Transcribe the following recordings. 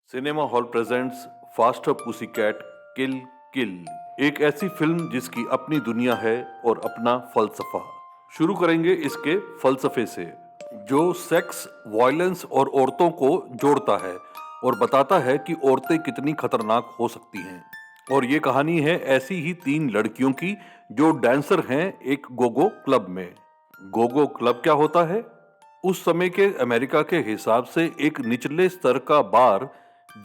Cinema hall presents faster पुसीकैट किल किल, एक ऐसी film जिसकी अपनी दुनिया है और अपना फलसफा। शुरू करेंगे इसके फलसफे से, जो सेक्स, वायलेंस और औरतों को जोड़ता है और बताता है कि औरतें कितनी खतरनाक हो सकती हैं। और ये कहानी है ऐसी ही तीन लड़कियों की जो डांसर हैं एक गोगो क्लब में। गोगो क्लब क्या होता है? उस समय के अमेरिका के हिसाब से एक निचले स्तर का बार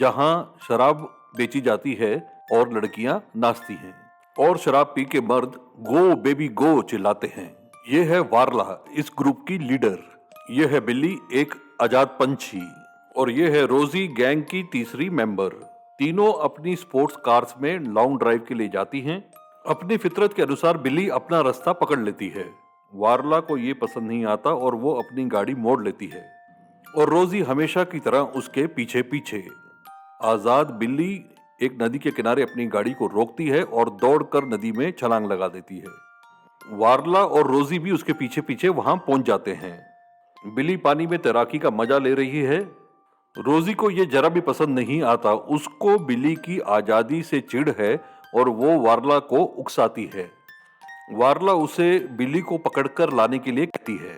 जहां शराब बेची जाती है और लड़कियां नाचती हैं और शराब पी के मर्द गो बेबी गो चिल्लाते हैं। ये है वारला, इस ग्रुप की लीडर। ये है बिल्ली, एक आजाद पंछी। और ये है रोजी, गैंग की तीसरी मेंबर। तीनों अपनी स्पोर्ट्स कार्स में लॉन्ग ड्राइव के लिए जाती हैं। अपनी फितरत के अनुसार बिल्ली अपना रास्ता पकड़ लेती है। वारला को ये पसंद नहीं आता और वो अपनी गाड़ी मोड़ लेती है और रोजी हमेशा की तरह उसके पीछे पीछे। आजाद बिल्ली एक नदी के किनारे अपनी गाड़ी को रोकती है और दौड़कर नदी में छलांग लगा देती है। वारला और रोजी भी उसके पीछे पीछे वहां पहुंच जाते हैं। बिल्ली पानी में तैराकी का मजा ले रही है। रोजी को यह जरा भी पसंद नहीं आता। उसको बिल्ली की आजादी से चिढ़ है और वो वारला को उकसाती है। वारला उसे बिल्ली को पकड़कर लाने के लिए कहती है।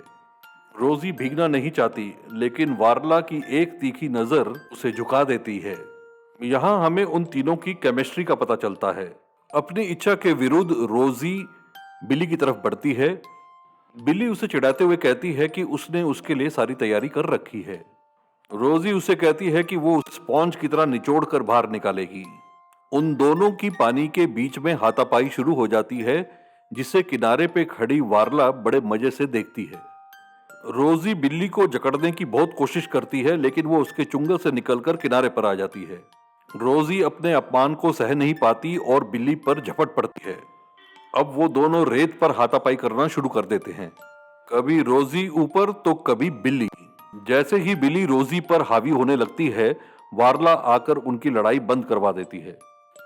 रोजी भीगना नहीं चाहती, लेकिन वारला की एक तीखी नजर उसे झुका देती है। यहाँ हमें उन तीनों की केमिस्ट्री का पता चलता है। अपनी इच्छा के विरुद्ध रोजी बिल्ली की तरफ बढ़ती है। बिल्ली उसे चिढ़ाते हुए कहती है कि उसने उसके लिए सारी तैयारी कर रखी है। रोजी उसे कहती है कि वो स्पॉन्ज की तरह निचोड़ कर बाहर निकालेगी। उन दोनों की पानी के बीच में हाथापाई शुरू हो जाती है, जिसे किनारे पे खड़ी वारला बड़े मजे से देखती है। रोजी बिल्ली को जकड़ने की बहुत कोशिश करती है, लेकिन वो उसके चुंगल से निकलकर किनारे पर आ जाती है। रोजी अपने अपमान को सह नहीं पाती और बिल्ली पर झपट पड़ती है। अब वो दोनों रेत पर हाथापाई करना शुरू कर देते हैं, कभी रोजी ऊपर तो कभी बिल्ली। जैसे ही बिल्ली रोजी पर हावी होने लगती है, वारला आकर उनकी लड़ाई बंद करवा देती है।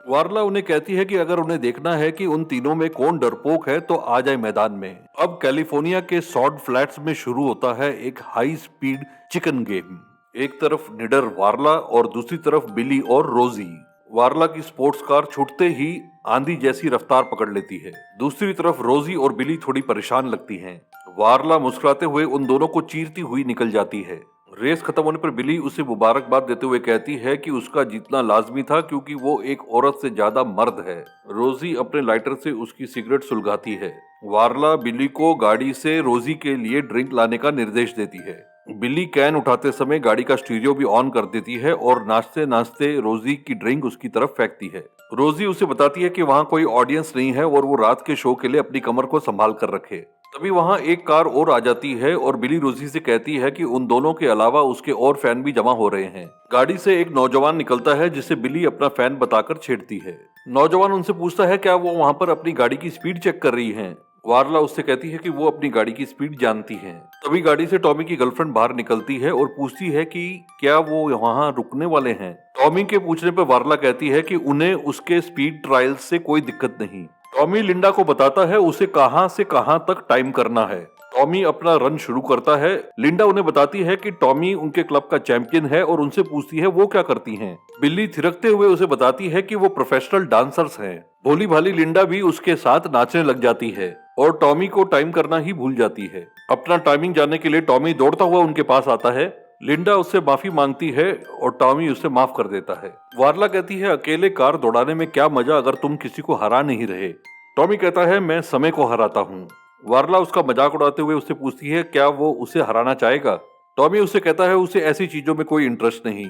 वारला उन्हें कहती है कि अगर उन्हें देखना है कि उन तीनों में कौन डरपोक है तो आ जाए मैदान में। अब कैलिफोर्निया के सॉड फ्लैट्स में शुरू होता है एक हाई स्पीड चिकन गेम। एक तरफ निडर वारला और दूसरी तरफ बिल्ली और रोजी। वारला की स्पोर्ट्स कार छूटते ही आंधी जैसी रफ्तार पकड़ लेती है। दूसरी तरफ रोजी और बिल्ली थोड़ी परेशान लगती हैं। वारला मुस्कुराते हुए उन दोनों को चीरती हुई निकल जाती है। रेस खत्म होने पर बिल्ली उसे मुबारकबाद देते हुए कहती है कि उसका जीतना लाजमी था, क्योंकि वो एक औरत से ज्यादा मर्द है। रोजी अपने लाइटर से उसकी सिगरेट सुलगाती है। वारला बिल्ली को गाड़ी से रोजी के लिए ड्रिंक लाने का निर्देश देती है। बिल्ली कैन उठाते समय गाड़ी का स्टीरियो भी ऑन कर देती है और नाचते नाचते रोजी की ड्रिंक उसकी तरफ फेंकती है। रोजी उसे बताती है कि वहाँ कोई ऑडियंस नहीं है और वो रात के शो के लिए अपनी कमर को संभाल कर रखे। तभी वहाँ एक कार और आ जाती है और बिल्ली रोजी से कहती है कि उन दोनों के अलावा उसके और फैन भी जमा हो रहे हैं। गाड़ी से एक नौजवान निकलता है, जिसे बिल्ली अपना फैन बताकर छेड़ती है। नौजवान उनसे पूछता है क्या वो वहाँ पर अपनी गाड़ी की स्पीड चेक कर रही हैं। वारला उससे कहती है कि वो अपनी गाड़ी की स्पीड जानती है। तभी गाड़ी से टॉमी की गर्लफ्रेंड बाहर निकलती है और पूछती है कि क्या वो वहाँ रुकने वाले हैं। टॉमी के पूछने पर वारला कहती है कि उन्हें उसके स्पीड ट्रायल से कोई दिक्कत नहीं। टॉमी लिंडा को बताता है उसे कहां से कहां तक टाइम करना है। टॉमी अपना रन शुरू करता है। लिंडा उन्हें बताती है कि टॉमी उनके क्लब का चैंपियन है और उनसे पूछती है वो क्या करती हैं। बिल्ली थिरकते हुए उसे बताती है कि वो प्रोफेशनल डांसर्स हैं। भोली भाली लिंडा भी उसके साथ नाचने लग जाती है और टॉमी को टाइम करना ही भूल जाती है। अपना टाइमिंग जानने के लिए टॉमी दौड़ता हुआ उनके पास आता है। लिंडा उससे माफी मांगती है और टॉमी उसे माफ कर देता है। वारला कहती है अकेले कार दौड़ाने में क्या मजा अगर तुम किसी को हरा नहीं रहे। टॉमी कहता है मैं समय को हराता हूँ। वारला उसका मजाक उड़ाते हुए उससे पूछती है क्या वो उसे हराना चाहेगा। टॉमी उससे कहता है उसे ऐसी चीजों में कोई इंटरेस्ट नहीं।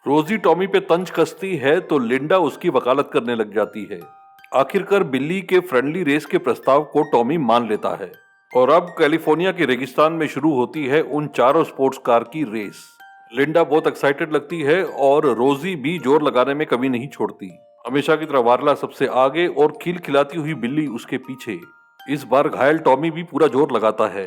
रोजी टॉमी पे तंज कसती है तो लिंडा उसकी वकालत करने लग जाती है। आखिरकार बिल्ली के फ्रेंडली रेस के प्रस्ताव को टॉमी मान लेता है और अब कैलिफोर्निया के रेगिस्तान में शुरू होती है उन चारों स्पोर्ट्स कार की रेस। लिंडा बहुत एक्साइटेड लगती है और रोजी भी जोर लगाने में कमी नहीं छोड़ती। हमेशा की तरह वारला सबसे आगे और खिल खिलाती हुई बिल्ली उसके पीछे। इस बार घायल टॉमी भी पूरा जोर लगाता है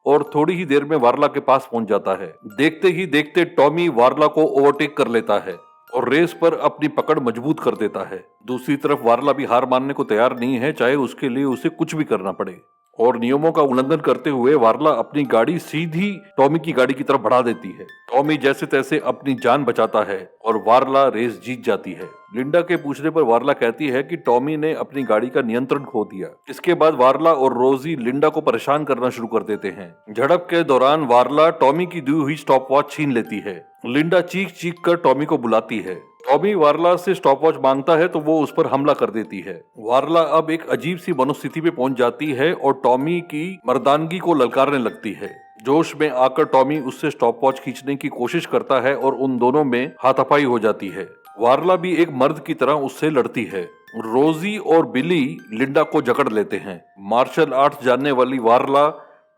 और थोड़ी ही देर में वारला के पास पहुंच जाता है। देखते ही देखते टॉमी वारला को ओवरटेक कर लेता है और रेस पर अपनी पकड़ मजबूत कर देता है। दूसरी तरफ वारला भी हार मानने को तैयार नहीं है, चाहे उसके लिए उसे कुछ भी करना पड़े। और नियमों का उल्लंघन करते हुए वारला अपनी गाड़ी सीधी टॉमी की गाड़ी की तरफ बढ़ा देती है। टॉमी जैसे तैसे अपनी जान बचाता है और वारला रेस जीत जाती है। लिंडा के पूछने पर वारला कहती है कि टॉमी ने अपनी गाड़ी का नियंत्रण खो दिया। इसके बाद वारला और रोजी लिंडा को परेशान करना शुरू कर देते हैं। झड़प के दौरान वारला टॉमी की दी हुई स्टॉप वॉच छीन लेती है। लिंडा चीख चीख कर टॉमी को बुलाती है। टॉमी वारला से स्टॉपवॉच मांगता है तो वो उस पर हमला कर देती है। वारला अब एक अजीब सी मनोस्थिति में पहुंच जाती है और टॉमी की मर्दानगी को ललकारने लगती है। जोश में आकर टॉमी उससे स्टॉपवॉच खींचने की कोशिश करता है और उन दोनों में हाथापाई हो जाती है। वारला भी एक मर्द की तरह उससे लड़ती है। रोजी और बिली लिंडा को जकड़ लेते हैं। मार्शल आर्ट्स जानने वाली वारला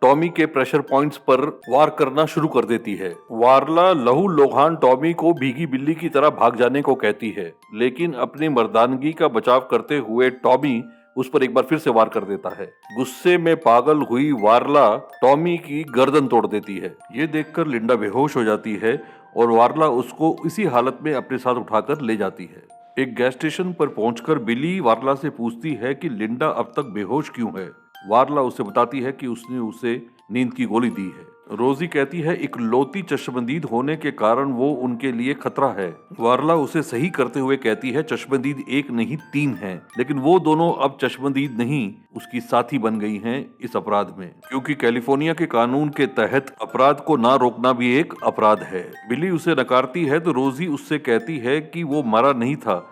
टॉमी के प्रेशर पॉइंट्स पर वार करना शुरू कर देती है। वारला लहूलुहान टॉमी को भीगी बिल्ली की तरह भाग जाने को कहती है, लेकिन अपनी मर्दानगी का बचाव करते हुए टॉमी उस पर एक बार फिर से वार कर देता है। गुस्से में पागल हुई वारला टॉमी की गर्दन तोड़ देती है। ये देखकर लिंडा बेहोश हो जाती है और वारला उसको इसी हालत में अपने साथ उठाकर ले जाती है। एक गैस स्टेशन पर पहुंचकर बिली वारला से पूछती है कि लिंडा अब तक बेहोश क्यों है। वारला उसे बताती है कि उसने उसे नींद की गोली दी है। रोजी कहती है इकलौती चश्मदीद होने के कारण वो उनके लिए खतरा है। वारला उसे सही करते हुए कहती है चश्मदीद एक नहीं 3 हैं, लेकिन वो दोनों अब चश्मदीद नहीं उसकी साथी बन गई हैं इस अपराध में, क्योंकि कैलिफोर्निया के कानून के तहत अपराध को ना रोकना भी एक अपराध है। बिली उसे नकारती है तो रोजी उससे कहती है कि वो मरा नहीं था,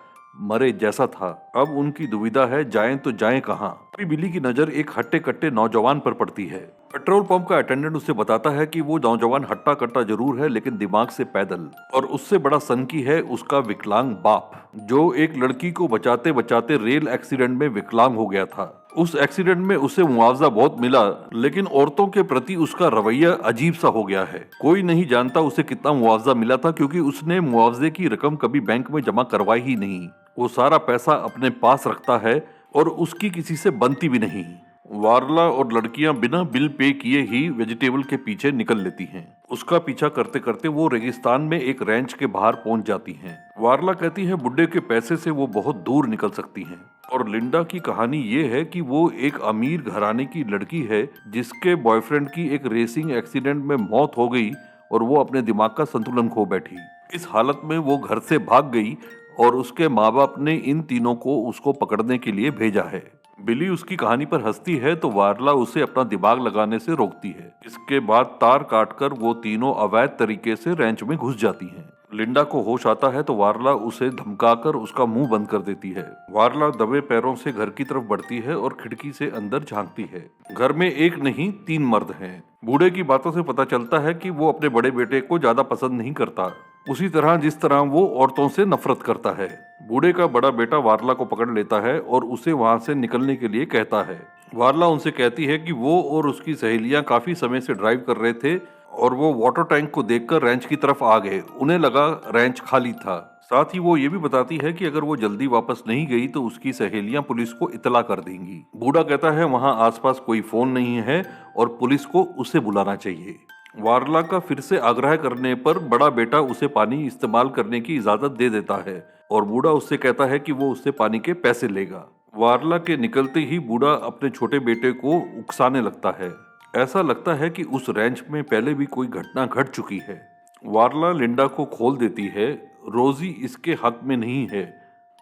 मरे जैसा था। अब उनकी दुविधा है जाएं तो जाएं कहां। अभी बिली की नजर एक हट्टे कट्टे नौजवान पर पड़ती है। पेट्रोल पंप का अटेंडेंट उसे बताता है कि वो नौजवान हट्टा कट्टा जरूर है लेकिन दिमाग से पैदल, और उससे बड़ा सनकी है उसका विकलांग बाप, जो एक लड़की को बचाते बचाते रेल एक्सीडेंट में विकलांग हो गया था। उस एक्सीडेंट में उसे मुआवजा बहुत मिला, लेकिन औरतों के प्रति उसका रवैया अजीब सा हो गया है। कोई नहीं जानता उसे कितना मुआवजा मिला था, क्योंकि उसने मुआवजे की रकम कभी बैंक में जमा करवाई ही नहीं। वो सारा पैसा अपने पास रखता है और उसकी किसी से बनती भी नहीं। वारला और लड़कियां बिना बिल पे किए ही वेजिटेबल के पीछे निकल लेती हैं। उसका पीछा करते करते वो रेगिस्तान में एक रैंच के बाहर पहुंच जाती हैं। वारला कहती है बुड्ढे के पैसे से वो बहुत दूर निकल सकती हैं। और लिंडा की कहानी ये है कि वो एक अमीर घराने की लड़की है जिसके बॉयफ्रेंड की एक रेसिंग एक्सीडेंट में मौत हो गई और वो अपने दिमाग का संतुलन खो बैठी। इस हालत में वो घर से भाग गई और उसके माँ बाप ने इन तीनों को उसको पकड़ने के लिए भेजा है। बिली उसकी कहानी पर हंसती है तो वारला उसे अपना दिमाग लगाने से रोकती है। इसके बाद तार काटकर वो तीनों अवैध तरीके से रैंच में घुस जाती हैं। लिंडा को होश आता है तो वारला उसे धमकाकर उसका मुंह बंद कर देती है। वारला दबे पैरों से घर की तरफ बढ़ती है और खिड़की से अंदर झांकती है। घर में एक नहीं 3 मर्द हैं। बूढ़े की बातों से पता चलता है कि वो अपने बड़े बेटे को ज्यादा पसंद नहीं करता, उसी तरह जिस तरह वो औरतों से नफरत करता है। बूढ़े का बड़ा बेटा वारला को पकड़ लेता है और उसे वहां से निकलने के लिए कहता है। वारला उनसे कहती है कि वो और उसकी सहेलियां काफी समय से ड्राइव कर रहे थे और वो वाटर टैंक को देखकर रैंच की तरफ आ गए। उन्हें लगा रैंच खाली था। साथ ही वो ये भी बताती है कि अगर वो जल्दी वापस नहीं गई तो उसकी सहेलियां पुलिस को इतला कर देंगी। बूढ़ा कहता है वहां आसपास कोई फोन नहीं है और पुलिस को उसे बुलाना चाहिए। वारला का फिर से आग्रह करने पर बड़ा बेटा उसे पानी इस्तेमाल करने की इजाजत दे देता है और बूढ़ा उससे कहता है कि वो उससे पानी के पैसे लेगा। वारला के निकलते ही बूढ़ा अपने छोटे बेटे को उकसाने लगता है। ऐसा लगता है कि उस रैंच में पहले भी कोई घटना घट चुकी है। वारला लिंडा को खोल देती है। रोजी इसके हक में नहीं है।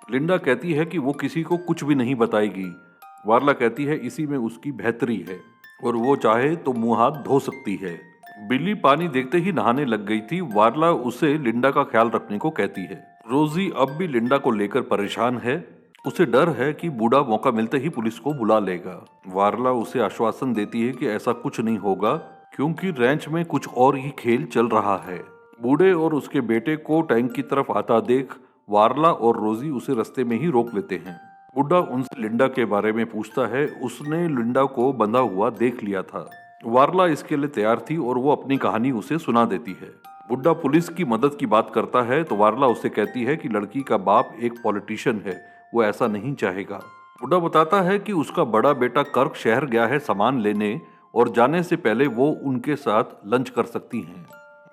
लिंडा कहती है कि वो किसी को कुछ भी नहीं बताएगी। वारला कहती है इसी में उसकी बेहतरी है और वो चाहे तो मुंह हाथ धो सकती है। बिल्ली पानी देखते ही नहाने लग गई थी। वारला उसे लिंडा का ख्याल रखने को कहती है। रोजी अब भी लिंडा को लेकर परेशान है। उसे डर है कि बूढ़ा मौका मिलते ही पुलिस को बुला लेगा। वारला उसे आश्वासन देती है कि ऐसा कुछ नहीं होगा, क्योंकि रैंच में कुछ और ही खेल चल रहा है। बूढ़े और उसके बेटे को टैंक की तरफ आता देख वारला और रोजी उसे रास्ते में ही रोक लेते हैं। बूढ़ा उनसे लिंडा के बारे में पूछता है। उसने लिंडा को बंधा हुआ देख लिया था। वारला इसके लिए तैयार थी और वो अपनी कहानी उसे सुना देती है। बुड्ढा पुलिस की मदद की बात करता है तो वारला उसे कहती है कि लड़की का बाप एक पॉलिटिशियन है, वो ऐसा नहीं चाहेगा। बुड्ढा बताता है कि उसका बड़ा बेटा कर्क शहर गया है सामान लेने और जाने से पहले वो उनके साथ लंच कर सकती हैं।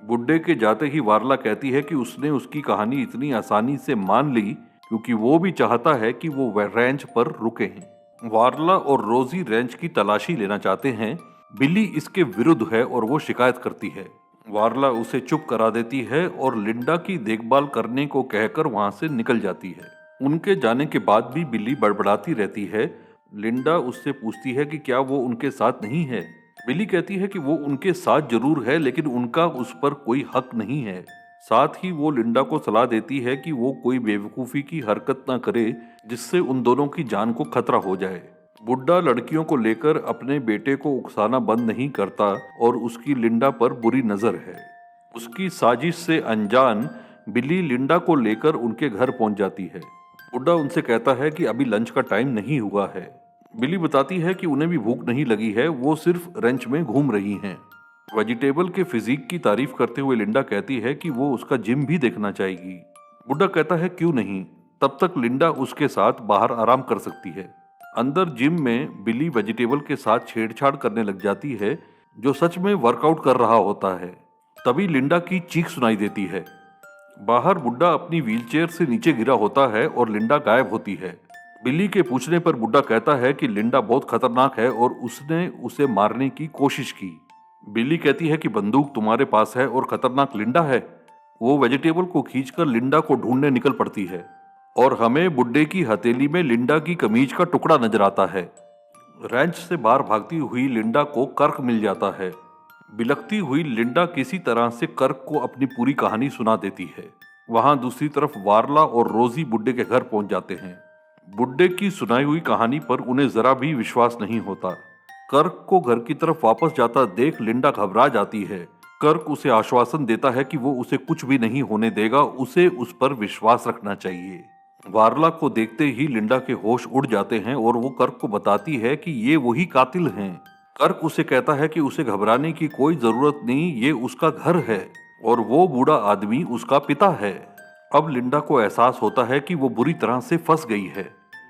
बुड्ढे के जाते ही वारला कहती है कि उसने उसकी कहानी इतनी आसानी से मान ली क्योंकि वो भी चाहता है कि वो रैंच पर रुके हैं। वारला और रोजी रेंच की तलाशी लेना चाहते हैं। बिली इसके विरुद्ध है और वो शिकायत करती है। वारला उसे चुप करा देती है और लिंडा की देखभाल करने को कहकर वहां से निकल जाती है। उनके जाने के बाद भी बिली बड़बड़ाती रहती है। लिंडा उससे पूछती है कि क्या वो उनके साथ नहीं है। बिली कहती है कि वो उनके साथ जरूर है, लेकिन उनका उस पर कोई हक नहीं है। साथ ही वो लिंडा को सलाह देती है कि वो कोई बेवकूफ़ी की हरकत ना करे जिससे उन दोनों की जान को खतरा हो जाए। बुड्ढा लड़कियों को लेकर अपने बेटे को उकसाना बंद नहीं करता और उसकी लिंडा पर बुरी नज़र है। उसकी साजिश से अनजान बिली लिंडा को लेकर उनके घर पहुंच जाती है। बुड्ढा उनसे कहता है कि अभी लंच का टाइम नहीं हुआ है। बिली बताती है कि उन्हें भी भूख नहीं लगी है, वो सिर्फ रेंच में घूम रही हैं। वेजिटेबल के फिजिक की तारीफ करते हुए लिंडा कहती है कि वो उसका जिम भी देखना चाहेगी। बुड्ढा कहता है क्यों नहीं, तब तक लिंडा उसके साथ बाहर आराम कर सकती है। अंदर जिम में बिली वेजिटेबल के साथ छेड़छाड़ करने लग जाती है, जो सच में वर्कआउट कर रहा होता है। तभी लिंडा की चीख सुनाई देती है। बाहर बुड्ढा अपनी व्हीलचेयर से नीचे गिरा होता है और लिंडा गायब होती है। बिली के पूछने पर बुड्ढा कहता है कि लिंडा बहुत खतरनाक है और उसने उसे मारने की कोशिश की। बिली कहती है कि बंदूक तुम्हारे पास है और खतरनाक लिंडा है। वो वेजिटेबल को खींचकर लिंडा को ढूंढने निकल पड़ती है और हमें बुड्ढे की हथेली में लिंडा की कमीज का टुकड़ा नजर आता है। रैंच से बाहर भागती हुई लिंडा को कर्क मिल जाता है। बिलखती हुई लिंडा किसी तरह से कर्क को अपनी पूरी कहानी सुना देती है। वहां दूसरी तरफ वारला और रोजी बुड्ढे के घर पहुंच जाते हैं। बुड्ढे की सुनाई हुई कहानी पर उन्हें जरा भी विश्वास नहीं होता। कर्क को घर की तरफ वापस जाता देख लिंडा घबरा जाती है। कर्क उसे आश्वासन देता है कि वो उसे कुछ भी नहीं होने देगा, उसे उस पर विश्वास रखना चाहिए। वारला को देखते ही लिंडा के होश उड़ जाते हैं और वो कर्क को बताती है कि ये वही कातिल हैं। कर्क उसे कहता है कि उसे घबराने की कोई जरूरत नहीं, ये उसका घर है और वो बूढ़ा आदमी उसका पिता है। अब लिंडा को एहसास होता है कि वो बुरी तरह से फंस गई है।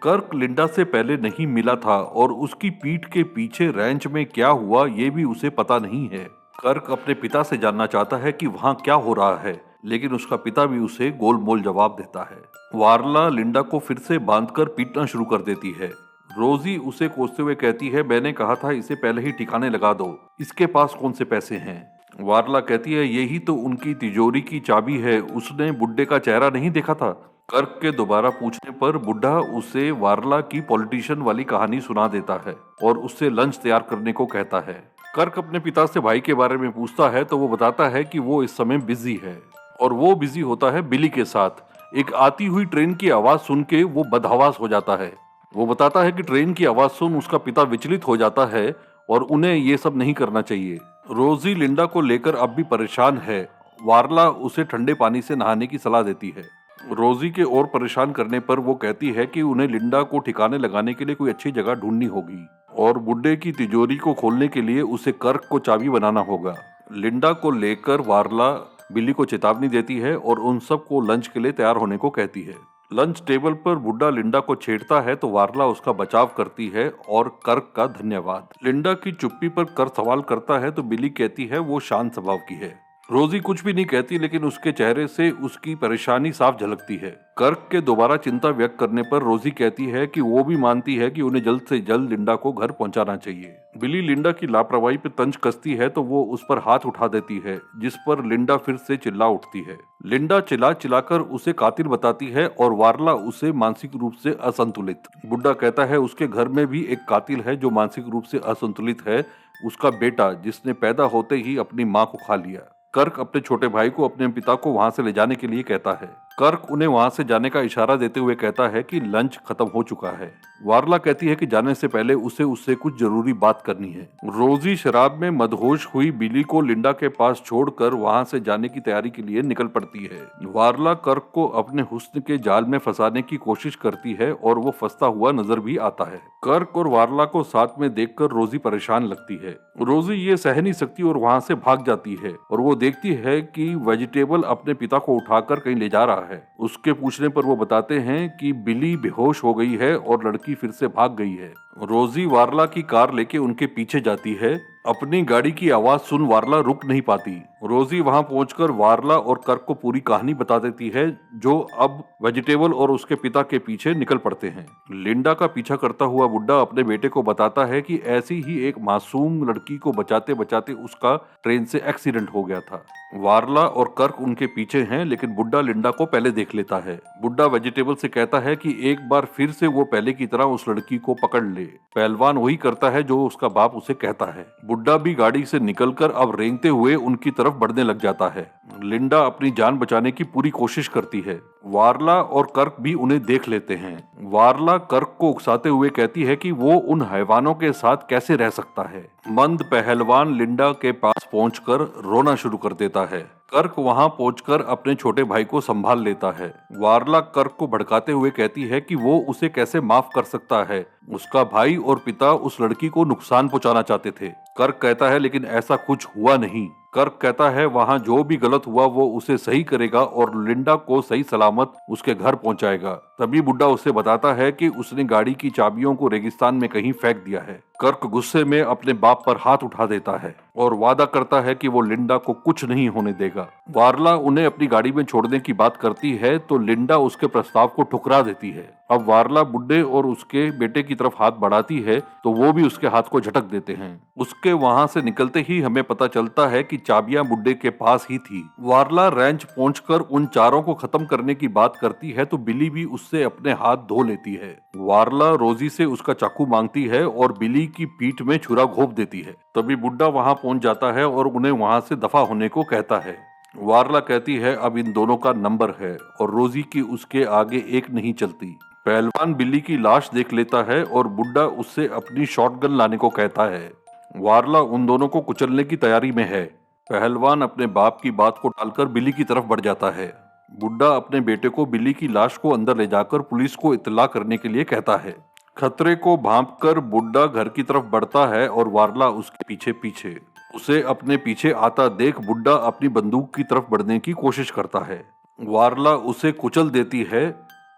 कर्क लिंडा से पहले नहीं मिला था और उसकी पीठ के पीछे रैंच में क्या हुआ ये भी उसे पता नहीं है। कर्क अपने पिता से जानना चाहता है कि वहां क्या हो रहा है, लेकिन उसका पिता भी उसे गोलमोल जवाब देता है। वारला लिंडा को फिर से बांधकर पीटना शुरू कर देती है। रोजी उसे कोसते हुए कहती है, मैंने कहा था इसे पहले ही ठिकाने लगा दो, इसके पास कौन से पैसे हैं। वारला कहती है, यही तो उनकी तिजोरी की चाबी है, उसने बुड्ढे का चेहरा नहीं देखा था। कर्क के दोबारा पूछने पर बुड्ढा उसे वारला की पॉलिटिशियन वाली कहानी सुना देता है और उससे लंच तैयार करने को कहता है। कर्क अपने पिता से भाई के बारे में पूछता है तो वो बताता है कि वो इस समय बिजी है और वो बिजी होता है बिली के साथ। एक आती हुई ट्रेन की आवाज सुन के वो बदहवास हो जाता है। वो बताता है कि ट्रेन की आवाज सुन उसका पिता विचलित हो जाता है और उन्हें ये सब नहीं करना चाहिए। रोजी लिंडा को लेकर अब भी परेशान है। वारला उसे ठंडे पानी से नहाने की सलाह देती है। रोजी के और परेशान करने पर वो कहती है कि उन्हें लिंडा को ठिकाने लगाने के लिए कोई अच्छी जगह ढूंढनी होगी और बुड्ढे की तिजोरी को खोलने के लिए उसे कर्क को चाबी बनाना होगा। लिंडा को लेकर वारला बिली को चेतावनी देती है और उन सबको लंच के लिए तैयार होने को कहती है। लंच टेबल पर बुड्ढा लिंडा को छेड़ता है तो वारला उसका बचाव करती है और कर्क का धन्यवाद। लिंडा की चुप्पी पर कर्क सवाल करता है तो बिली कहती है वो शांत स्वभाव की है। रोजी कुछ भी नहीं कहती, लेकिन उसके चेहरे से उसकी परेशानी साफ झलकती है। कर्क के दोबारा चिंता व्यक्त करने पर रोजी कहती है कि वो भी मानती है कि उन्हें जल्द से जल्द लिंडा को घर पहुंचाना चाहिए। बिली लिंडा की लापरवाही पर तंज कसती है तो वो उस पर हाथ उठा देती है, जिस पर लिंडा फिर से चिल्ला उठती है। लिंडा चिल्ला चिल्लाकर उसे कातिल बताती है और वारला उसे मानसिक रूप से असंतुलित। बुड्ढा कहता है उसके घर में भी एक कातिल है जो मानसिक रूप से असंतुलित है, उसका बेटा जिसने पैदा होते ही अपनी माँ को खा लिया। कर्क अपने छोटे भाई को अपने पिता को वहां से ले जाने के लिए कहता है। कर्क उन्हें वहां से जाने का इशारा देते हुए कहता है कि लंच खत्म हो चुका है। वारला कहती है कि जाने से पहले उसे उससे कुछ जरूरी बात करनी है। रोजी शराब में मदहोश हुई बिली को लिंडा के पास छोड़कर वहां से जाने की तैयारी के लिए निकल पड़ती है। वारला कर्क को अपने हुस्न के जाल में फंसाने की कोशिश करती है और वो फंसता हुआ नजर भी आता है। कर्क और वारला को साथ में देखकर रोजी परेशान लगती है। रोजी ये सह नहीं सकती और वहां से भाग जाती है और वो देखती है कि वेजिटेबल अपने पिता को उठाकर कहीं ले जा रहा है। उसके पूछने पर वो बताते हैं कि बिली बेहोश हो गई है और लड़की फिर से भाग गई है। रोजी वारला की कार लेके उनके पीछे जाती है। अपनी गाड़ी की आवाज सुन वारला रुक नहीं पाती। रोजी वहां पहुंचकर वारला और कर्क को पूरी कहानी बता देती है, जो अब वेजिटेबल और उसके पिता के पीछे निकल पड़ते हैं। लिंडा का पीछा करता हुआ बुड्ढा अपने बेटे को बताता है कि ऐसी ही एक मासूम लड़की को बचाते बचाते उसका ट्रेन से एक्सीडेंट हो गया था। वारला और कर्क उनके पीछे हैं, लेकिन बुड्ढा लिंडा को पहले देख लेता है। बुड्ढा वेजिटेबल से कहता है कि एक बार फिर से वो पहले की तरह उस लड़की को पकड़ ले। पहलवान वही करता है जो उसका बाप उसे कहता है। बुड्ढा भी गाड़ी से निकलकर अब रेंगते हुए उनकी तरफ बढ़ने लग जाता है। लिंडा अपनी जान बचाने की पूरी कोशिश करती है। वारला और कर्क भी उन्हें देख लेते हैं। वारला कर्क को उकसाते हुए कहती है कि वो उन हैवानों के साथ कैसे रह सकता है। मंद पहलवान लिंडा के पास पहुंचकर रोना शुरू कर देता है। कर्क वहां पहुंचकर अपने छोटे भाई को संभाल लेता है। वारला कर्क को भड़काते हुए कहती है कि वो उसे कैसे माफ कर सकता है। उसका भाई और पिता उस लड़की को नुकसान पहुंचाना चाहते थे। कर्क कहता है लेकिन ऐसा कुछ हुआ नहीं। कर्क कहता है वहां जो भी गलत हुआ वो उसे सही करेगा और लिंडा को सही सलामत उसके घर पहुंचाएगा। तभी बुड्ढा उसे बताता है कि उसने गाड़ी की चाबियों को रेगिस्तान में कहीं फेंक दिया है। कर्क गुस्से में अपने बाप पर हाथ उठा देता है और वादा करता है कि वो लिंडा को कुछ नहीं होने देगा। वारला उन्हें अपनी गाड़ी में छोड़ने की बात करती है तो लिंडा उसके प्रस्ताव को ठुकरा देती है। अब वारला बुड्ढे और उसके बेटे की तरफ हाथ बढ़ाती है तो वो भी उसके हाथ को झटक देते हैं। उसके वहां से निकलते ही हमें पता चलता है कि चाबियां बुड्ढे के पास ही थी। वारला रैंच पहुंचकर उन चारों को खत्म करने की बात करती है तो बिली भी उससे अपने हाथ धो लेती है। वारला रोजी से उसका चाकू मांगती है और बिली की पीठ में छुरा घोंप देती है। तभी बुड्ढा वहां पहुंच जाता है और उन्हें वहां से दफा होने को कहता है। वारला कहती है अब इन दोनों का नंबर है और रोजी की उसके आगे एक नहीं चलती। पहलवान बिल्ली की लाश देख लेता है और बुड्ढा उससे अपनी शॉटगन लाने को कहता है। वारला उन दोनों को कुचलने की तैयारी में है। पहलवान अपने बाप की बात को टालकर बिल्ली की तरफ बढ़ जाता है। बुड्ढा अपने बेटे को बिल्ली की लाश को अंदर ले जाकर पुलिस को इत्तला करने के लिए कहता है। खतरे को भांपकर बुड्ढा घर की तरफ बढ़ता है और वारला उसके पीछे पीछे। उसे अपने पीछे आता देख बुड्ढा अपनी बंदूक की तरफ बढ़ने की कोशिश करता है। वारला उसे कुचल देती है।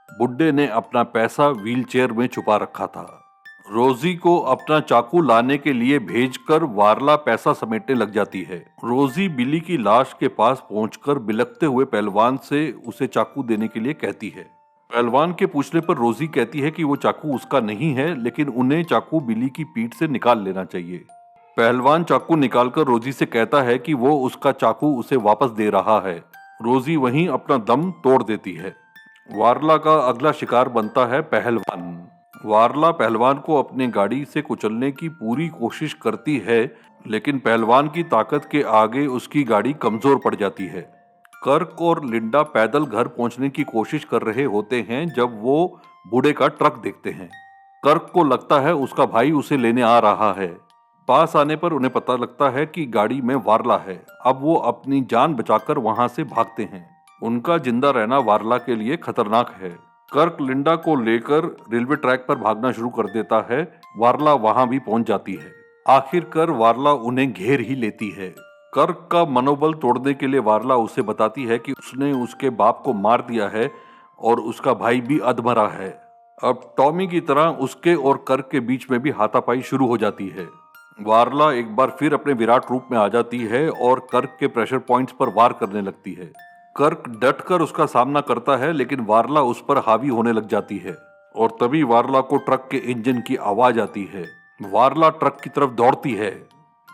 बुड्ढे ने अपना पैसा व्हीलचेयर में छुपा रखा था। रोजी को अपना चाकू लाने के लिए भेजकर वारला पैसा समेटने लग जाती है। रोजी बिली की लाश के पास पहुंचकर बिलखते हुए पहलवान से उसे चाकू देने के लिए कहती है। पहलवान के पूछने पर रोजी कहती है कि वो चाकू उसका नहीं है, लेकिन उन्हें चाकू बिली की पीठ से निकाल लेना चाहिए। पहलवान चाकू निकालकर रोजी से कहता है कि वो उसका चाकू उसे वापस दे रहा है। रोजी वहीं अपना दम तोड़ देती है। वारला का अगला शिकार बनता है पहलवान। वारला पहलवान को अपनी गाड़ी से कुचलने की पूरी कोशिश करती है, लेकिन पहलवान की ताकत के आगे उसकी गाड़ी कमजोर पड़ जाती है। कर्क और लिंडा पैदल घर पहुंचने की कोशिश कर रहे होते हैं जब वो बूढ़े का ट्रक देखते हैं। कर्क को लगता है उसका भाई उसे लेने आ रहा है। पास आने पर उन्हें पता लगता है कि गाड़ी में वारला है। अब वो अपनी जान बचाकर वहां से भागते हैं। उनका जिंदा रहना वारला के लिए खतरनाक है। कर्क लिंडा को लेकर रेलवे ट्रैक पर भागना शुरू कर देता है। वारला वहां भी पहुंच जाती है। आखिरकार वारला उन्हें घेर ही लेती है। कर्क का मनोबल तोड़ने के लिए वारला उसे बताती है कि उसने उसके बाप को मार दिया है और उसका भाई भी अधमरा है। अब टॉमी की तरह उसके और कर्क के बीच में भी हाथापाई शुरू हो जाती है। वारला एक बार फिर अपने विराट रूप में आ जाती है और कर्क के प्रेशर पॉइंट्स पर वार करने लगती है। कर्क डटकर उसका सामना करता है, लेकिन वारला उस पर हावी होने लग जाती है और तभी वारला को ट्रक के इंजन की आवाज आती है। वारला ट्रक की तरफ दौड़ती है,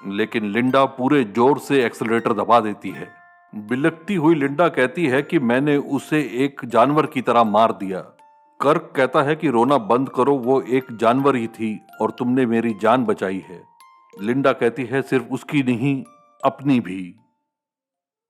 लेकिन लिंडा पूरे जोर से एक्सेलरेटर दबा देती है। बिलखती हुई लिंडा कहती है कि मैंने उसे एक जानवर की तरह मार दिया। कर्क कहता है कि रोना बंद करो, वो एक जानवर ही थी और तुमने मेरी जान बचाई है। लिंडा कहती है सिर्फ उसकी नहीं, अपनी भी।